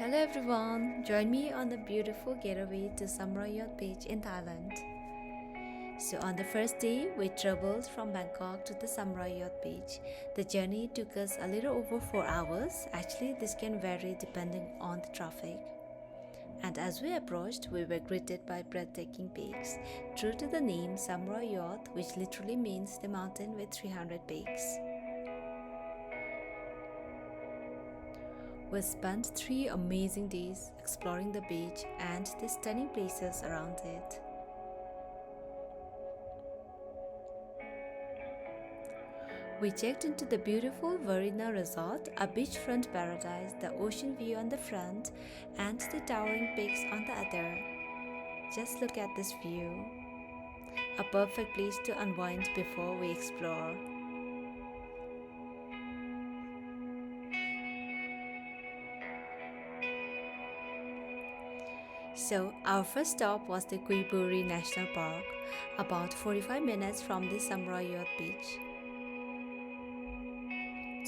Hello everyone, join me on a beautiful getaway to Sam Roi Yot Beach in Thailand. So on the first day, we traveled from Bangkok to the Sam Roi Yot Beach. The journey took us a little over 4 hours. Actually, this can vary depending on the traffic. And as we approached, we were greeted by breathtaking peaks. True to the name Sam Roi Yot, which literally means the mountain with 300 peaks. We spent 3 amazing days exploring the beach and the stunning places around it. We checked into the beautiful Varina Resort, a beachfront paradise, the ocean view on the front and the towering peaks on the other. Just look at this view. A perfect place to unwind before we explore. So, our first stop was the Buri National Park, about 45 minutes from the Sam Roi Yot Beach.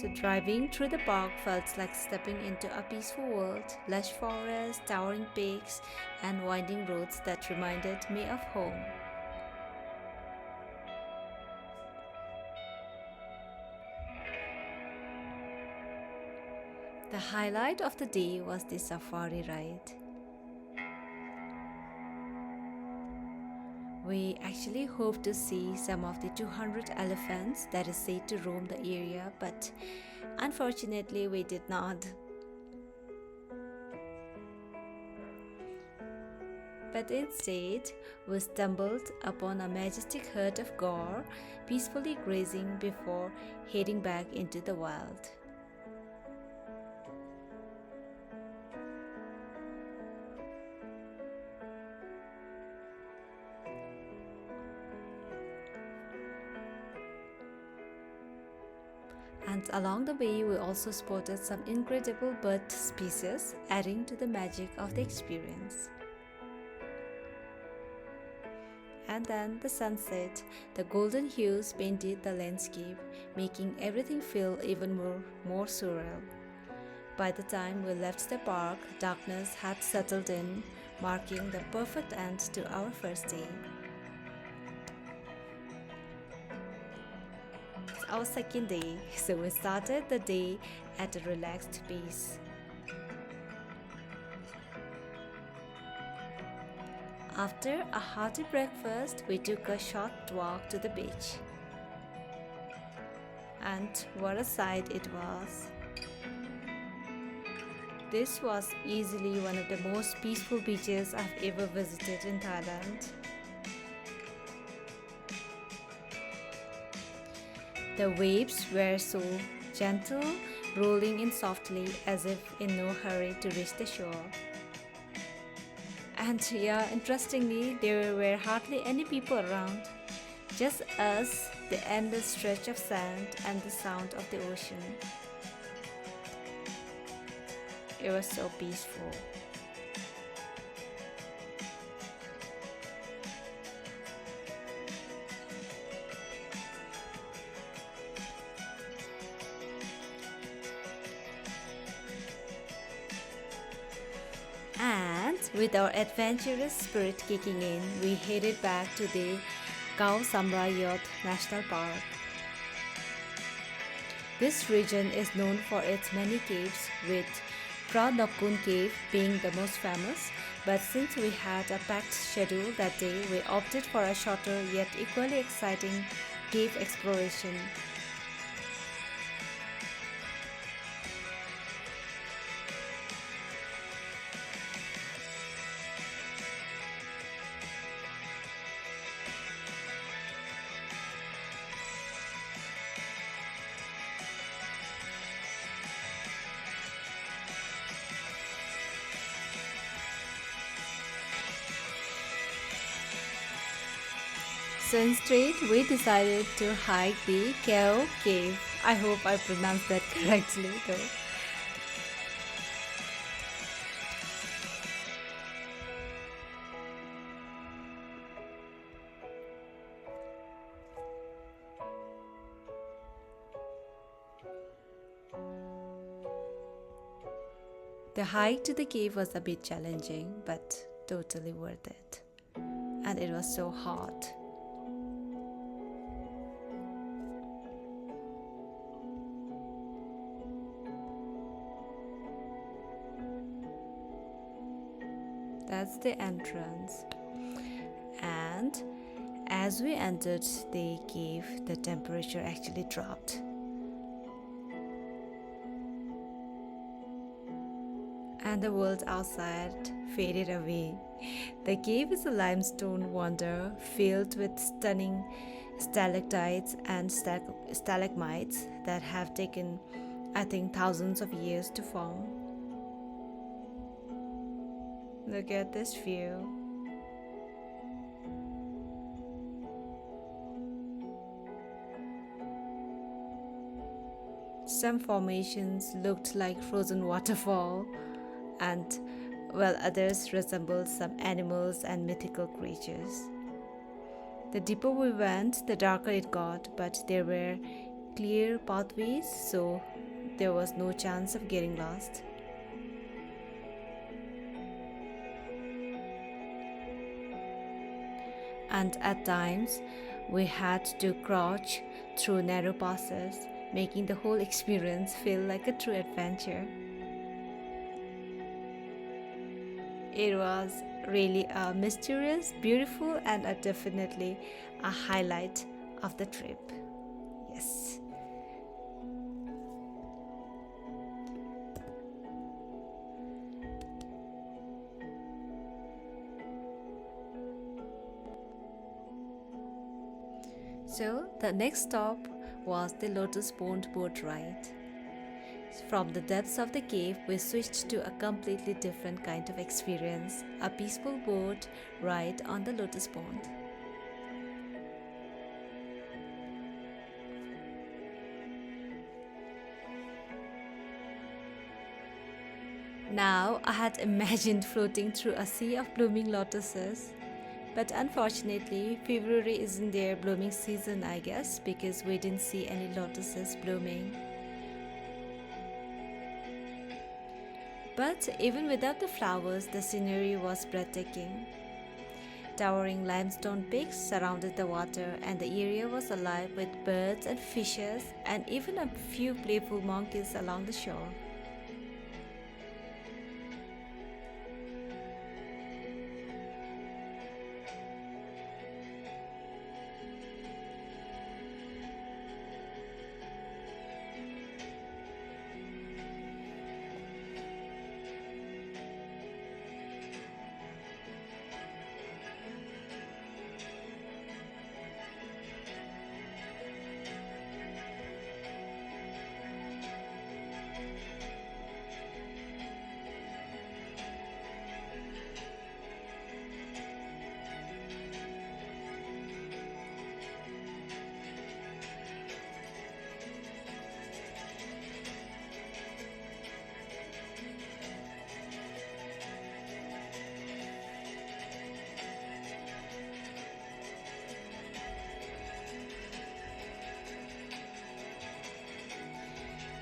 So, driving through the park felt like stepping into a peaceful world, lush forests, towering peaks, and winding roads that reminded me of home. The highlight of the day was the safari ride. We actually hoped to see some of the 200 elephants that is said to roam the area, but unfortunately we did not. But instead, we stumbled upon a majestic herd of gaur peacefully grazing before heading back into the wild. And along the way, we also spotted some incredible bird species, adding to the magic of the experience. And then the sunset, the golden hues painted the landscape, making everything feel even more surreal. By the time we left the park, darkness had settled in, marking the perfect end to our first day. It's our second day, so we started the day at a relaxed pace. After a hearty breakfast, we took a short walk to the beach. And what a sight it was! This was easily one of the most peaceful beaches I've ever visited in Thailand. The waves were so gentle, rolling in softly as if in no hurry to reach the shore. And yeah, interestingly, there were hardly any people around. Just us, the endless stretch of sand, and the sound of the ocean. It was so peaceful. And with our adventurous spirit kicking in, we headed back to the Kaew Yot National Park. This region is known for its many caves, with Khao Cave being the most famous, but since we had a packed schedule that day, we opted for a shorter yet equally exciting cave exploration. So instead, we decided to hike the Kaew Cave. I hope I pronounced that correctly though. The hike to the cave was a bit challenging, but totally worth it. And it was so hot. That's the entrance. And as we entered the cave, the temperature actually dropped. And the world outside faded away. The cave is a limestone wonder filled with stunning stalactites and stalagmites that have taken, I think, thousands of years to form. Look at this view. Some formations looked like frozen waterfall, and while others resembled some animals and mythical creatures. The deeper we went, the darker it got, but there were clear pathways, so there was no chance of getting lost. And at times, we had to crouch through narrow passes, making the whole experience feel like a true adventure. It was really mysterious, beautiful, and definitely a highlight of the trip. Yes. So the next stop was the Lotus Pond boat ride. From the depths of the cave, we switched to a completely different kind of experience, a peaceful boat ride on the Lotus Pond. Now, I had imagined floating through a sea of blooming lotuses. But unfortunately, February isn't their blooming season, I guess, because we didn't see any lotuses blooming. But even without the flowers, the scenery was breathtaking. Towering limestone peaks surrounded the water, and the area was alive with birds and fishes, and even a few playful monkeys along the shore.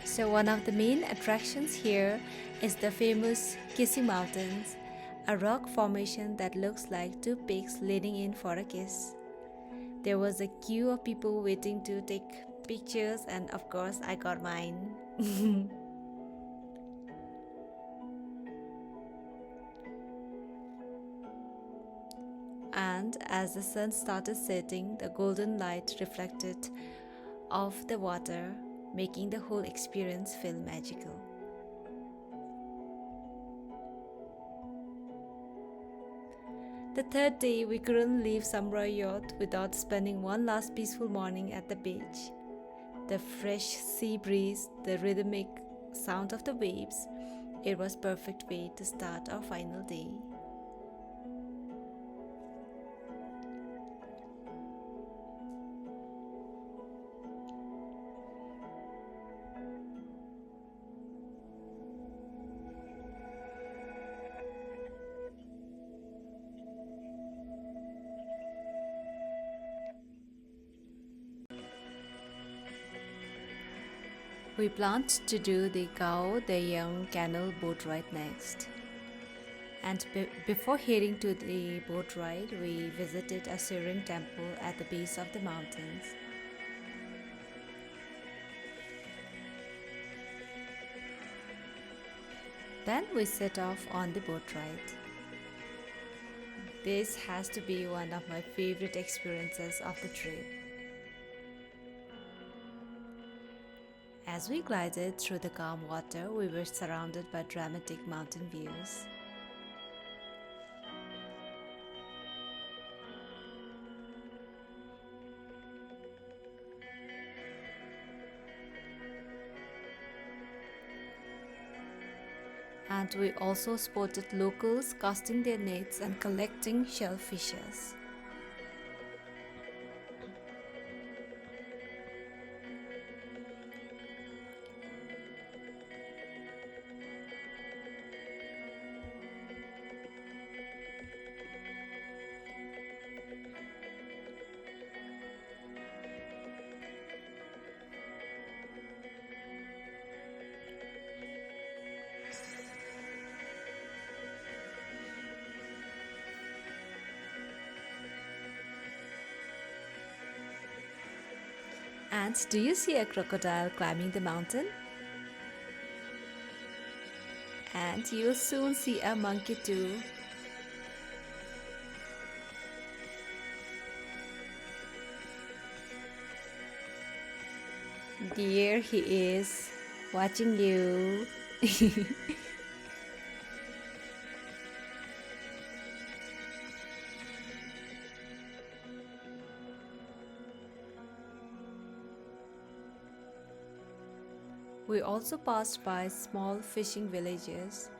So one of the main attractions here is the famous Kissing Mountains, a rock formation that looks like two peaks leaning in for a kiss. There was a queue of people waiting to take pictures, and of course I got mine. And as the sun started setting, the golden light reflected off the water, making the whole experience feel magical. The third day, we couldn't leave Sam Roi Yot without spending one last peaceful morning at the beach. The fresh sea breeze, the rhythmic sound of the waves, it was perfect way to start our final day. We planned to do the Khao Daeng canal boat ride next. And before heading to the boat ride, we visited a serene temple at the base of the mountains. Then we set off on the boat ride. This has to be one of my favorite experiences of the trip. As we glided through the calm water, we were surrounded by dramatic mountain views. And we also spotted locals casting their nets and collecting shellfishes. And do you see a crocodile climbing the mountain? And you will soon see a monkey too. There he is, watching you. We also passed by small fishing villages.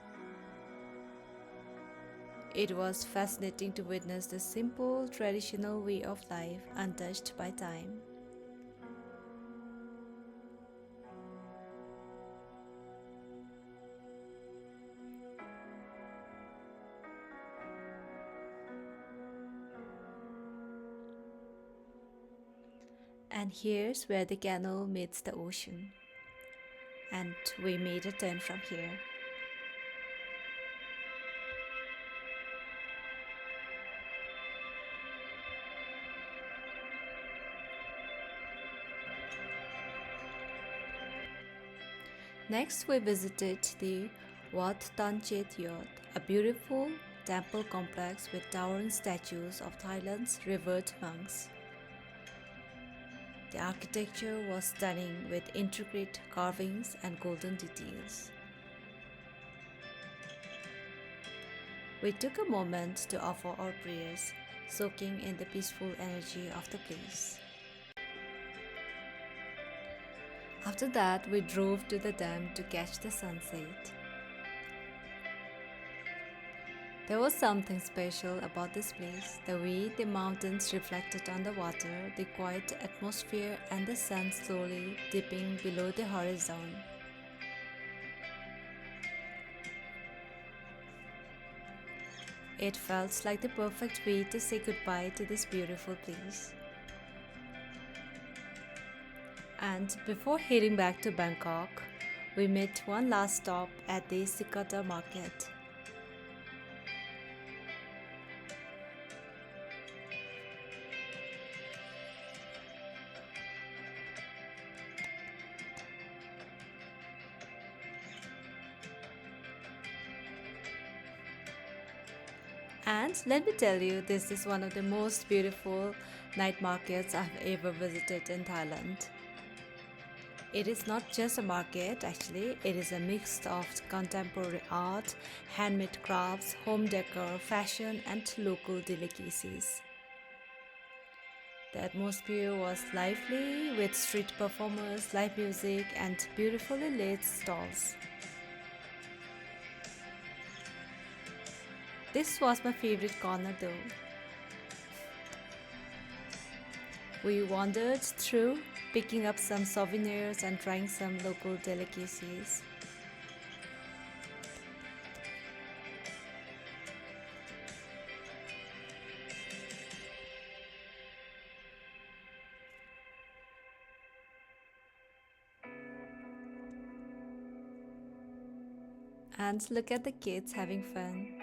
It was fascinating to witness the simple, traditional way of life untouched by time. And here's where the canal meets the ocean. And we made a turn from here. Next, we visited the Wat Tan Chet Yot, a beautiful temple complex with towering statues of Thailand's revered monks. The architecture was stunning with intricate carvings and golden details. We took a moment to offer our prayers, soaking in the peaceful energy of the place. After that, we drove to the dam to catch the sunset. There was something special about this place, the way the mountains reflected on the water, the quiet atmosphere, and the sun slowly dipping below the horizon. It felt like the perfect way to say goodbye to this beautiful place. And before heading back to Bangkok, we made one last stop at the Cicada Market. And let me tell you, this is one of the most beautiful night markets I've ever visited in Thailand. It is not just a market, actually, it is a mix of contemporary art, handmade crafts, home decor, fashion, and local delicacies. The atmosphere was lively with street performers, live music, and beautifully lit stalls. This was my favorite corner though. We wandered through, picking up some souvenirs and trying some local delicacies. And look at the kids having fun.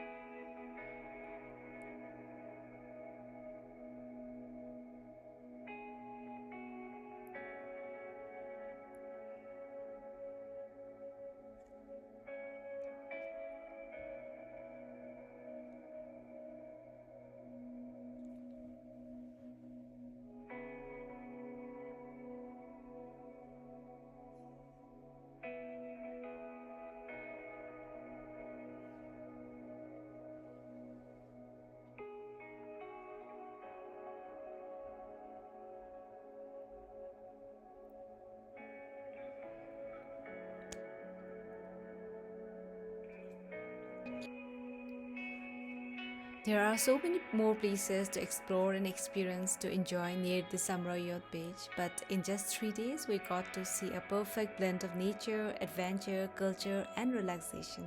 There are so many more places to explore and experience to enjoy near the Sam Roi Yot Beach, but in just 3 days we got to see a perfect blend of nature, adventure, culture, and relaxation.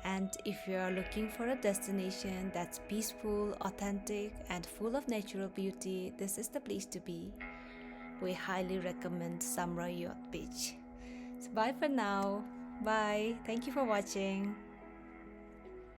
And if you are looking for a destination that's peaceful, authentic, and full of natural beauty, this is the place to be. We highly recommend Sam Roi Yot Beach. So bye for now. Bye. Thank you for watching.